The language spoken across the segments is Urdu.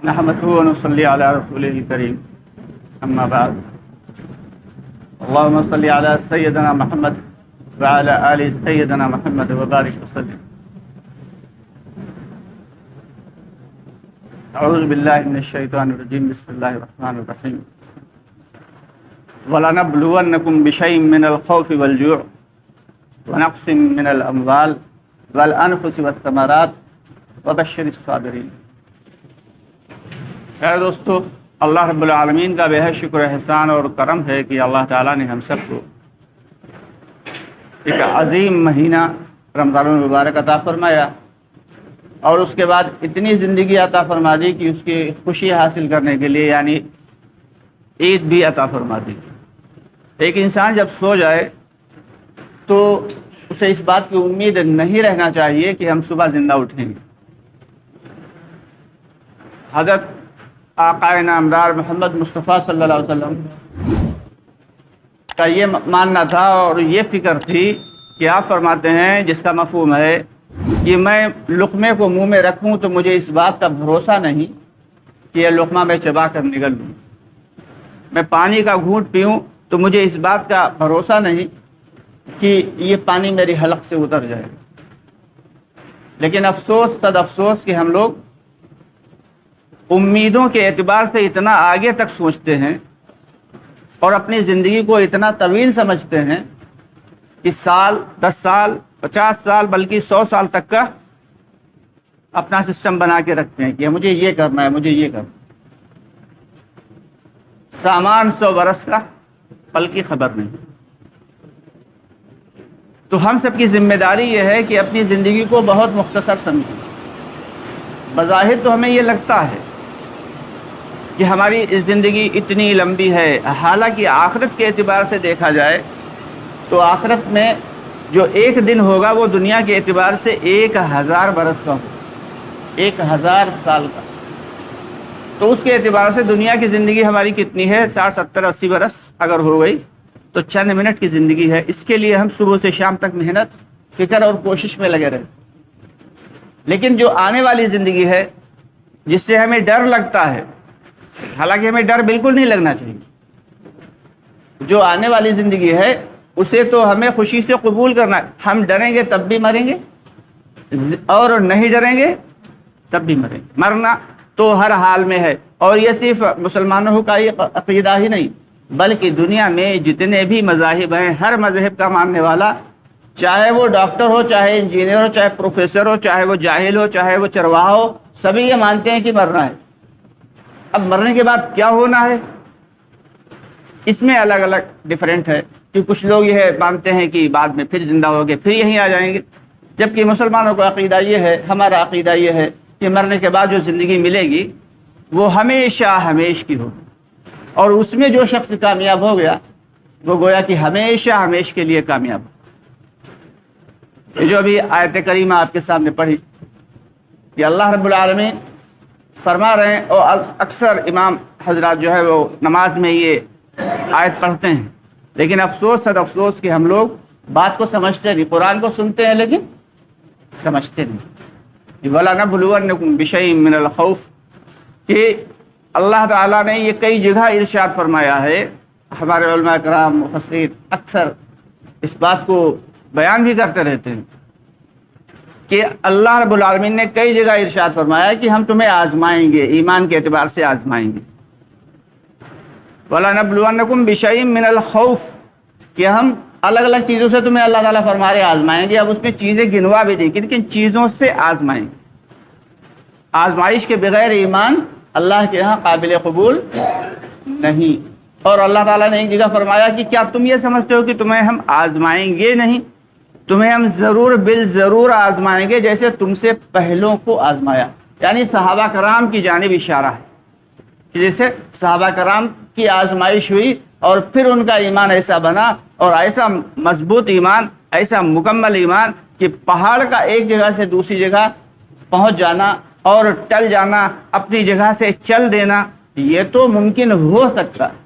نحمده ونصلي على رسوله الكريم اما بعد اللهم صل على سيدنا محمد وعلى آل سيدنا محمد وبارك وسلم. اعوذ باللہ من الشیطان الرجیم. بسم اللہ الرحمن الرحیم. وَلَنَبْلُوَنَّكُمْ بِشَيْءٍ مِّنَ الْخَوْفِ وَالْجُوعِ وَنَقْصٍ مِّنَ الْأَمْوَالِ وَالْأَنفُسِ وَالثَّمَرَاتِ وَبَشِّرِ الصَّابِرِينَ. خیر دوستو، اللہ رب العالمین کا بے حد شکر احسان اور کرم ہے کہ اللہ تعالیٰ نے ہم سب کو ایک عظیم مہینہ رمضان المبارک عطا فرمایا اور اس کے بعد اتنی زندگی عطا فرما دی کہ اس کی خوشی حاصل کرنے کے لیے یعنی عید بھی عطا فرما دی. ایک انسان جب سو جائے تو اسے اس بات کی امید نہیں رہنا چاہیے کہ ہم صبح زندہ اٹھیں گے. حضرت آقا نامدار محمد مصطفیٰ صلی اللہ علیہ وسلم کا یہ ماننا تھا اور یہ فکر تھی کہ آپ فرماتے ہیں، جس کا مفہوم ہے کہ میں لقمے کو منہ میں رکھوں تو مجھے اس بات کا بھروسہ نہیں کہ یہ لقمہ میں چبا کر نگل لوں. میں پانی کا گھونٹ پیوں تو مجھے اس بات کا بھروسہ نہیں کہ یہ پانی میری حلق سے اتر جائے. لیکن افسوس صد افسوس کہ ہم لوگ امیدوں کے اعتبار سے اتنا آگے تک سوچتے ہیں اور اپنی زندگی کو اتنا طویل سمجھتے ہیں کہ سال 10 سال 50 سال بلکہ 100 سال تک کا اپنا سسٹم بنا کے رکھتے ہیں کہ مجھے یہ کرنا ہے، مجھے یہ کرنا. سامان 100 برس کا پل کی خبر نہیں. تو ہم سب کی ذمہ داری یہ ہے کہ اپنی زندگی کو بہت مختصر سمجھیں. بظاہر تو ہمیں یہ لگتا ہے کہ ہماری زندگی اتنی لمبی ہے، حالانکہ آخرت کے اعتبار سے دیکھا جائے تو آخرت میں جو ایک دن ہوگا وہ دنیا کے اعتبار سے 1000 برس کا ہوگا، 1000 سال کا. تو اس کے اعتبار سے دنیا کی زندگی ہماری کتنی ہے؟ 60 70 80 برس اگر ہو گئی تو چند منٹ کی زندگی ہے. اس کے لیے ہم صبح سے شام تک محنت، فکر اور کوشش میں لگے رہے. لیکن جو آنے والی زندگی ہے جس سے ہمیں ڈر لگتا ہے، حالانکہ ہمیں ڈر بالکل نہیں لگنا چاہیے، جو آنے والی زندگی ہے اسے تو ہمیں خوشی سے قبول کرنا ہے. ہم ڈریں گے تب بھی مریں گے اور نہیں ڈریں گے تب بھی مریں گے. مرنا تو ہر حال میں ہے. اور یہ صرف مسلمانوں کا یہ عقیدہ ہی نہیں بلکہ دنیا میں جتنے بھی مذاہب ہیں، ہر مذہب کا ماننے والا، چاہے وہ ڈاکٹر ہو، چاہے انجینئر ہو، چاہے پروفیسر ہو، چاہے وہ جاہل ہو، چاہے وہ چرواہا ہو، سبھی یہ مانتے ہیں کہ مرنا ہے. اب مرنے کے بعد کیا ہونا ہے اس میں الگ الگ ڈیفرنٹ ہے کہ کچھ لوگ یہ مانتے ہیں کہ بعد میں پھر زندہ ہو گے، پھر یہیں آ جائیں گے، جبکہ مسلمانوں کا عقیدہ یہ ہے، ہمارا عقیدہ یہ ہے کہ مرنے کے بعد جو زندگی ملے گی وہ ہمیشہ ہمیش کی ہوگی. اور اس میں جو شخص کامیاب ہو گیا وہ گویا کہ ہمیشہ ہمیش کے لیے کامیاب. یہ جو ابھی آیت کریمہ آپ کے سامنے پڑھی کہ اللہ رب العالمین فرما رہے ہیں، اور اکثر امام حضرات جو ہے وہ نماز میں یہ آیت پڑھتے ہیں، لیکن افسوس صد افسوس کہ ہم لوگ بات کو سمجھتے نہیں. قرآن کو سنتے ہیں لیکن سمجھتے نہیں. وَلَنَبْلُوَنَّكُمْ بِشَيْءٍ مِّنَ الْخَوْفِ کہ اللہ تعالیٰ نے یہ کئی جگہ ارشاد فرمایا ہے. ہمارے علماء کرام مفسرین اکثر اس بات کو بیان بھی کرتے رہتے ہیں کہ اللہ رب العالمین نے کئی جگہ ارشاد فرمایا کہ ہم تمہیں آزمائیں گے، ایمان کے اعتبار سے آزمائیں گے. وَلَنَبْلُوَنَّكُمْ بِشَيْءٍ مِّنَ الْخَوْفِ کہ ہم الگ الگ چیزوں سے تمہیں اللہ تعالیٰ فرما رہے آزمائیں گے. اب اس میں چیزیں گنوا بھی دیں، کن چیزوں سے آزمائیں گے. آزمائش کے بغیر ایمان اللہ کے ہاں قابل قبول نہیں. اور اللہ تعالیٰ نے ایک جگہ فرمایا کہ کیا تم یہ سمجھتے ہو کہ تمہیں ہم آزمائیں گے؟ نہیں، تمہیں ہم ضرور بالضرور آزمائیں گے جیسے تم سے پہلوں کو آزمایا. یعنی صحابہ کرام کی جانب اشارہ ہے کہ جیسے صحابہ کرام کی آزمائش ہوئی اور پھر ان کا ایمان ایسا بنا اور ایسا مضبوط ایمان، ایسا مکمل ایمان کہ پہاڑ کا ایک جگہ سے دوسری جگہ پہنچ جانا اور ٹل جانا، اپنی جگہ سے چل دینا، یہ تو ممکن ہو سکتا ہے.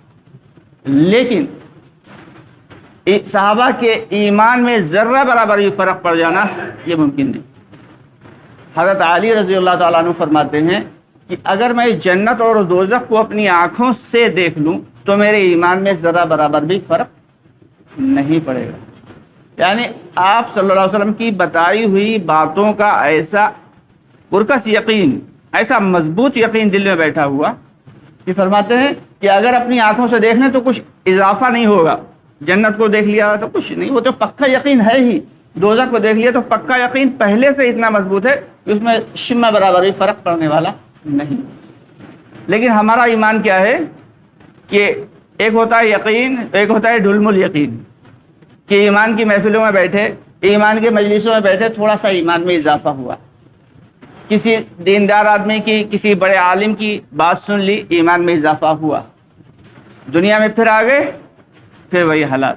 لیکن صحابہ کے ایمان میں ذرہ برابر بھی فرق پڑ جانا یہ ممکن نہیں. حضرت علی رضی اللہ تعالیٰ عنہ فرماتے ہیں کہ اگر میں جنت اور دوزخ کو اپنی آنکھوں سے دیکھ لوں تو میرے ایمان میں ذرا برابر بھی فرق نہیں پڑے گا. یعنی آپ صلی اللہ علیہ وسلم کی بتائی ہوئی باتوں کا ایسا پرکس یقین، ایسا مضبوط یقین دل میں بیٹھا ہوا کہ فرماتے ہیں کہ اگر اپنی آنکھوں سے دیکھنے تو کچھ اضافہ نہیں ہوگا. جنت کو دیکھ لیا تو کچھ نہیں، وہ تو پکا یقین ہے ہی. دوزخ کو دیکھ لیا تو پکا یقین پہلے سے اتنا مضبوط ہے کہ اس میں شمع برابر بھی فرق پڑنے والا نہیں. لیکن ہمارا ایمان کیا ہے کہ ایک ہوتا ہے یقین، ایک ہوتا ہے ڈھلم الیقین، کہ ایمان کی محفلوں میں بیٹھے، ایمان کے مجلسوں میں بیٹھے، تھوڑا سا ایمان میں اضافہ ہوا، کسی دیندار آدمی کی، کسی بڑے عالم کی بات سن لی، ایمان میں اضافہ ہوا، دنیا میں پھر آ گئے، پھر وہی حالات،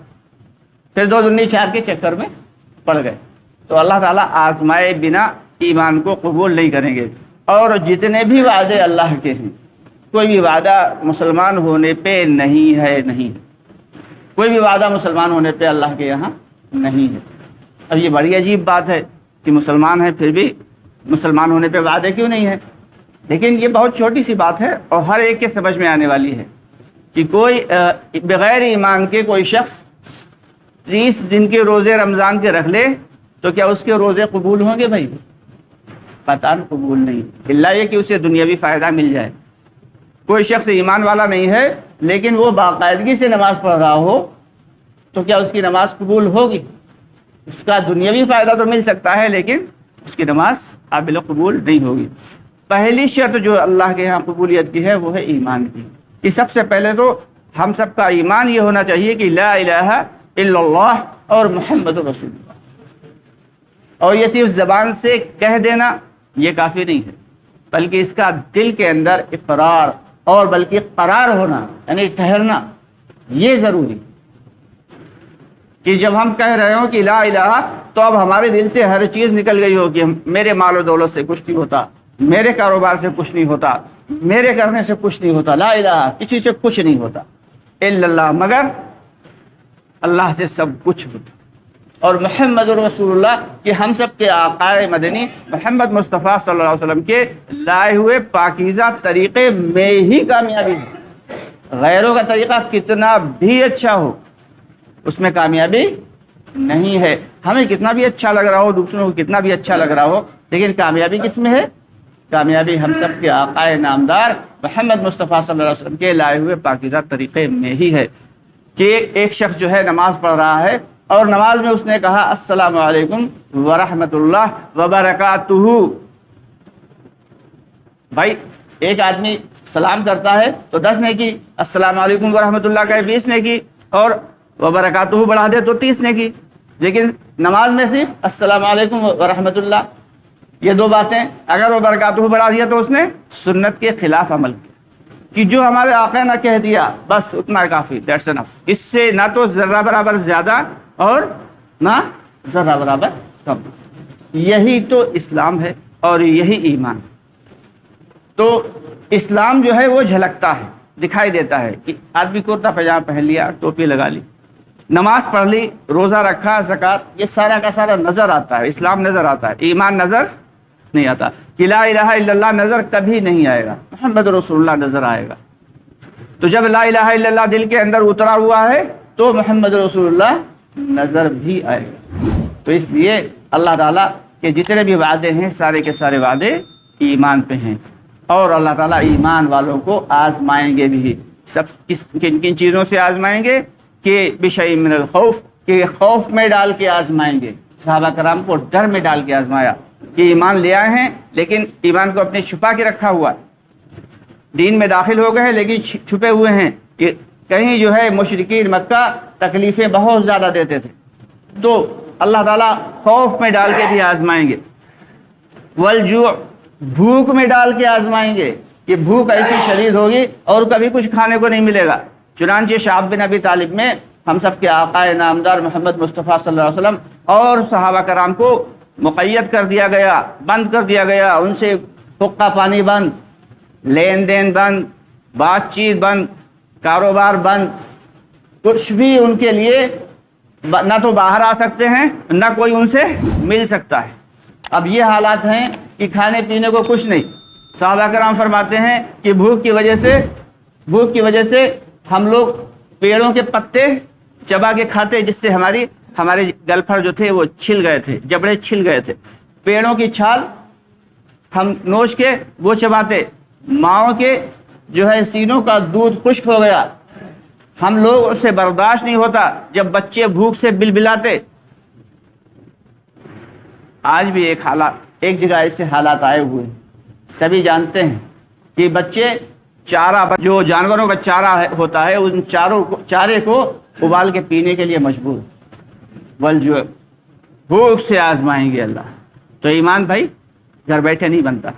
پھر 2 دنیا 4 کے چکر میں پڑ گئے. تو اللہ تعالیٰ آزمائے بنا ایمان کو قبول نہیں کریں گے. اور جتنے بھی وعدے اللہ کے ہیں، کوئی بھی وعدہ مسلمان ہونے پہ نہیں ہے، نہیں ہے. کوئی بھی وعدہ مسلمان ہونے پہ اللہ کے یہاں نہیں ہے. اب یہ بڑی عجیب بات ہے کہ مسلمان ہیں پھر بھی مسلمان ہونے پہ وعدے کیوں نہیں ہے. لیکن یہ بہت چھوٹی سی بات ہے اور ہر ایک کے سمجھ میں آنے والی ہے کہ کوئی بغیر ایمان کے کوئی شخص 30 دن کے روزے رمضان کے رکھ لے تو کیا اس کے روزے قبول ہوں گے؟ بھائی قطعاً قبول نہیں، الا یہ کہ اسے دنیاوی فائدہ مل جائے. کوئی شخص ایمان والا نہیں ہے لیکن وہ باقاعدگی سے نماز پڑھ رہا ہو تو کیا اس کی نماز قبول ہوگی؟ اس کا دنیاوی فائدہ تو مل سکتا ہے لیکن اس کی نماز قابل قبول نہیں ہوگی. پہلی شرط جو اللہ کے یہاں قبولیت کی ہے وہ ہے ایمان کی، کہ سب سے پہلے تو ہم سب کا ایمان یہ ہونا چاہیے کہ لا الہ الا اللہ اور محمد رسول اللہ. اور یہ صرف زبان سے کہہ دینا یہ کافی نہیں ہے، بلکہ اس کا دل کے اندر اقرار اور بلکہ قرار ہونا، یعنی ٹھہرنا، یہ ضروری کہ جب ہم کہہ رہے ہوں کہ لا الہ تو اب ہمارے دل سے ہر چیز نکل گئی ہو کہ میرے مال و دولت سے کچھ نہیں ہوتا، میرے کاروبار سے کچھ نہیں ہوتا، میرے کرنے سے کچھ نہیں ہوتا، لا الہ کسی سے کچھ نہیں ہوتا الا اللہ، مگر اللہ سے سب کچھ ہوتا. اور محمد رسول اللہ کہ ہم سب کے آقا مدنی محمد مصطفیٰ صلی اللہ علیہ وسلم کے لائے ہوئے پاکیزہ طریقے میں ہی کامیابی ہے. غیروں کا طریقہ کتنا بھی اچھا ہو اس میں کامیابی نہیں ہے. ہمیں کتنا بھی اچھا لگ رہا ہو، دوسروں کو کتنا بھی اچھا لگ رہا ہو، لیکن کامیابی کس میں ہے؟ کامیابی ہم سب کے آقا نامدار محمد مصطفیٰ صلی اللہ علیہ وسلم کے لائے ہوئے پاکیزہ طریقے میں ہی ہے. کہ ایک شخص جو ہے نماز پڑھ رہا ہے اور نماز میں اس نے کہا السلام علیکم ورحمۃ اللہ وبرکاتہ. بھائی ایک آدمی سلام کرتا ہے تو 10 نے کی، السلام علیکم ورحمۃ اللہ کہے 20 نے کی، اور وبرکاتہ بڑھا دے تو 30 نے کی. لیکن نماز میں صرف السلام علیکم ورحمۃ اللہ، یہ 2 باتیں. اگر وبرکاتہ بڑھا دیا تو اس نے سنت کے خلاف عمل کیا، کہ جو ہمارے آقا نے کہہ دیا بس اتنا کافی، دیٹس انف. اس سے نہ تو ذرہ برابر زیادہ اور نہ ذرہ برابر کم. یہی تو اسلام ہے اور یہی ایمان. تو اسلام جو ہے وہ جھلکتا ہے، دکھائی دیتا ہے کہ آدمی کرتا پاجامہ پہن لیا، ٹوپی لگا لی، نماز پڑھ لی، روزہ رکھا، زکوٰۃ، یہ سارا کا سارا نظر آتا ہے. اسلام نظر آتا ہے، ایمان نظر نہیں آتا. کہ لا الہ الا اللہ نظر کبھی نہیں آئے گا، محمد رسول اللہ نظر آئے گا. تو جب لا الہ الا اللہ دل کے اندر اترا ہوا ہے تو محمد رسول اللہ نظر بھی آئے گا. تو اس لیے اللہ تعالیٰ کے جتنے بھی وعدے ہیں سارے کے سارے وعدے ایمان پہ ہیں. اور اللہ تعالیٰ ایمان والوں کو آزمائیں گے بھی. سب کن کن چیزوں سے آزمائیں گے؟ کہ بشیء من الخوف، کہ خوف میں ڈال کے آزمائیں گے. صحابہ کرام کو ڈر میں ڈال کے آزمایا کہ ایمان لے آئے ہیں لیکن ایمان کو اپنے چھپا کے رکھا ہوا ہے. دین میں داخل ہو گئے ہیں لیکن چھپے ہوئے ہیں. کہ کہیں جو ہے مشرکین مکہ تکلیفیں بہت زیادہ دیتے تھے تو اللہ تعالیٰ خوف میں ڈال کے بھی آزمائیں گے. والجوع، بھوک میں ڈال کے آزمائیں گے کہ بھوک ایسی شدید ہوگی اور کبھی کچھ کھانے کو نہیں ملے گا. چنانچہ شعب بن ابی طالب میں ہم سب کے آقا نامدار محمد مصطفیٰ صلی اللہ علیہ وسلم اور صحابہ کرام کو مقید کر دیا گیا، بند کر دیا گیا. ان سے حقہ پانی بند، لین دین بند، بات چیت بند، کاروبار بند، کچھ بھی ان کے لیے نہ تو باہر آ سکتے ہیں نہ کوئی ان سے مل سکتا ہے. اب یہ حالات ہیں کہ کھانے پینے کو کچھ نہیں، صحابہ کرام فرماتے ہیں کہ بھوک کی وجہ سے ہم لوگ پیڑوں کے پتے چبا کے کھاتے، جس سے ہمارے گلفڑ جو تھے وہ چھل گئے تھے، جبڑے چھل گئے تھے۔ پیڑوں کی چھال ہم نوچ کے وہ چباتے۔ ماؤں کے جو ہے سینوں کا دودھ خشک ہو گیا، ہم لوگ اس سے برداشت نہیں ہوتا جب بچے بھوک سے بلبلاتے۔ آج بھی ایک جگہ ایسے حالات آئے ہوئے ہیں، سبھی جانتے ہیں کہ بچے چارہ، جو جانوروں کا چارہ ہوتا ہے، ان چارے کو ابال کے پینے کے لیے مجبور، والجوع، بھوک سے آزمائیں گے اللہ۔ تو ایمان بھائی گھر بیٹھے نہیں بنتا،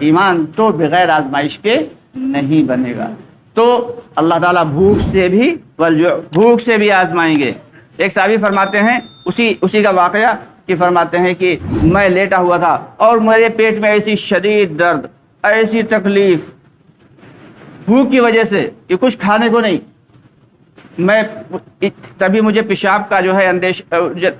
ایمان تو بغیر آزمائش کے نہیں بنے گا۔ تو اللہ تعالیٰ بھوک سے بھی والجوع، بھوک سے بھی آزمائیں گے۔ ایک صحابی فرماتے ہیں، اسی کا واقعہ کہ فرماتے ہیں کہ میں لیٹا ہوا تھا اور میرے پیٹ میں ایسی شدید درد، ایسی تکلیف بھوک کی وجہ سے کہ کچھ کھانے کو نہیں، تبھی مجھے پیشاب کا جو ہے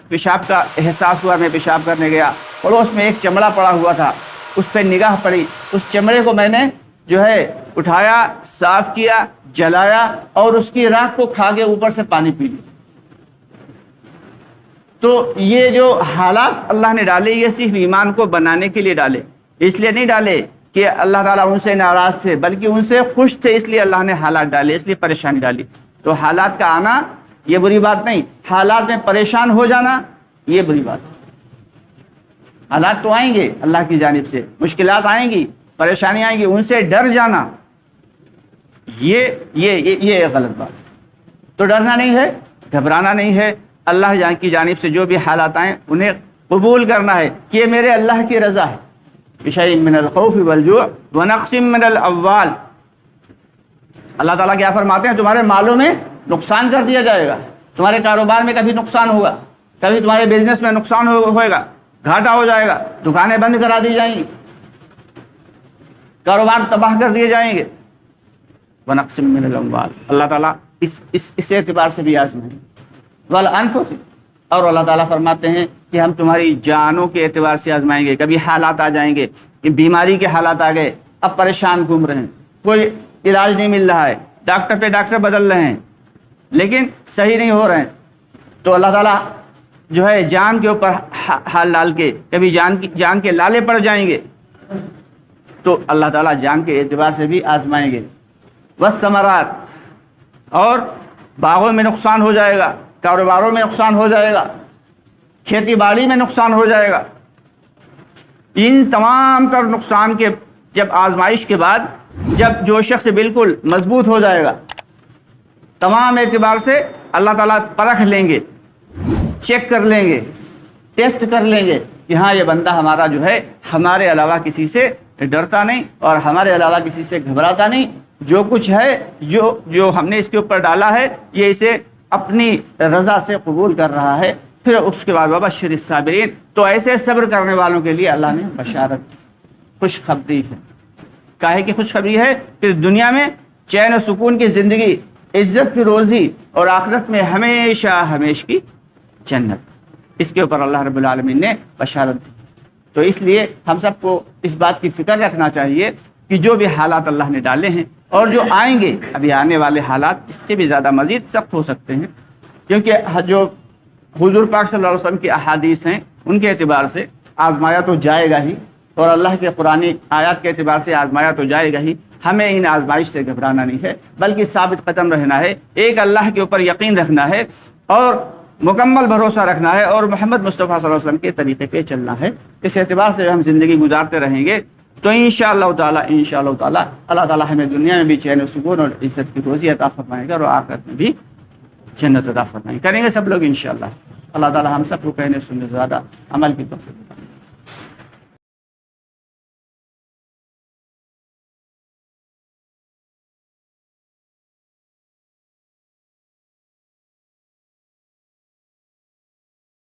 پیشاب کا احساس ہوا۔ میں پیشاب کرنے گیا اور اس میں ایک چمڑا پڑا ہوا تھا، اس پہ نگاہ پڑی، اس چمڑے کو میں نے جو ہے اٹھایا، صاف کیا، جلایا اور اس کی راکھ کو کھا کے اوپر سے پانی پی لیا۔ تو یہ جو حالات اللہ نے ڈالے، یہ صرف ایمان کو بنانے کے لیے ڈالے، اس لیے نہیں ڈالے کہ اللہ تعالیٰ ان سے ناراض تھے، بلکہ ان سے خوش تھے، اس لیے اللہ نے حالات ڈالے، اس لیے پریشانی ڈالی۔ تو حالات کا آنا یہ بری بات نہیں، حالات میں پریشان ہو جانا یہ بری بات ہے۔ حالات تو آئیں گے اللہ کی جانب سے، مشکلات آئیں گی، پریشانی آئیں گی، ان سے ڈر جانا یہ غلط بات ہے۔ تو ڈرنا نہیں ہے، گھبرانا نہیں ہے، اللہ کی جانب سے جو بھی حالات آئیں انہیں قبول کرنا ہے کہ یہ میرے اللہ کی رضا ہے۔ بِشَيْءٍ مِّنَ الْخَوْفِ وَالْجُوعِ وَنَقْصٍ مِّنَ الْأَمْوَالِ، اللہ تعالیٰ کیا فرماتے ہیں؟ تمہارے مالوں میں نقصان کر دیا جائے گا، تمہارے کاروبار میں کبھی نقصان ہوگا، کبھی تمہارے بزنس میں نقصان ہوئے گا، گھاٹا ہو جائے گا، دکانیں بند کرا دی جائیں گی، کاروبار تباہ کر دیے جائیں گے۔ وَنَقْصٍ مِّنَ الْأَمْوَالِ، اللہ تعالیٰ اس اعتبار سے بھی آزمائیں گے۔ وَالْأَنفُسِ، اور اللہ تعالیٰ فرماتے ہیں کہ ہم تمہاری جانوں کے اعتبار سے آزمائیں گے۔ کبھی حالات آ جائیں گے کہ بیماری کے حالات آ گئے، اب پریشان گھوم رہے ہیں، کوئی علاج نہیں مل رہا ہے، ڈاکٹر پہ ڈاکٹر بدل رہے ہیں لیکن صحیح نہیں ہو رہے ہیں، تو اللہ تعالیٰ جو ہے جان کے اوپر حال ڈال کے کبھی جان کے لالے پڑ جائیں گے، تو اللہ تعالیٰ جان کے اعتبار سے بھی آزمائیں گے۔ والثمرات، اور باغوں میں نقصان ہو جائے گا، کاروباروں میں نقصان ہو جائے گا، کھیتی باڑی میں نقصان ہو جائے گا۔ ان تمام تر نقصان کے جب آزمائش کے بعد جب جو شخص بالکل مضبوط ہو جائے گا، تمام اعتبار سے اللہ تعالیٰ پرکھ لیں گے، چیک کر لیں گے، ٹیسٹ کر لیں گے کہ ہاں یہ بندہ ہمارا جو ہے ہمارے علاوہ کسی سے ڈرتا نہیں اور ہمارے علاوہ کسی سے گھبراتا نہیں، جو کچھ ہے جو ہم نے اس کے اوپر ڈالا ہے یہ اسے اپنی رضا سے قبول کر رہا ہے۔ پھر اس کے بعد وبشر الصابرین، تو ایسے صبر کرنے والوں کے لیے اللہ نے بشارت، خوشخبری ہے۔ کاہے کی خوشخبری ہے؟ کہ دنیا میں چین و سکون کی زندگی، عزت کی روزی، اور آخرت میں ہمیشہ ہمیشہ کی جنت، اس کے اوپر اللہ رب العالمین نے بشارت دی۔ تو اس لیے ہم سب کو اس بات کی فکر رکھنا چاہیے کہ جو بھی حالات اللہ نے ڈالے ہیں اور جو آئیں گے، ابھی آنے والے حالات اس سے بھی زیادہ مزید سخت ہو سکتے ہیں، کیونکہ جو حضور پاک صلی اللہ علیہ وسلم کی احادیث ہیں ان کے اعتبار سے آزمایا تو جائے گا ہی، اور اللہ کے قرآن آیات کے اعتبار سے آزمایا تو جائے گا ہی۔ ہمیں ان آزمائش سے گھبرانا نہیں ہے، بلکہ ثابت قدم رہنا ہے، ایک اللہ کے اوپر یقین رکھنا ہے اور مکمل بھروسہ رکھنا ہے، اور محمد مصطفیٰ صلی اللہ علیہ وسلم کے طریقے پہ چلنا ہے۔ اس اعتبار سے ہم زندگی گزارتے رہیں گے تو انشاءاللہ تعالیٰ اللہ تعالیٰ ہمیں دنیا میں بھی چین و سکون اور عزت کی روزی عطا فرمائے گا، اور آخرت میں بھی جنت عطا فرمائے گا۔ کریں گے سب لوگ انشاءاللہ۔ اللہ تعالیٰ ہم سب کو کہنے سننے زیادہ عمل کی توفیق۔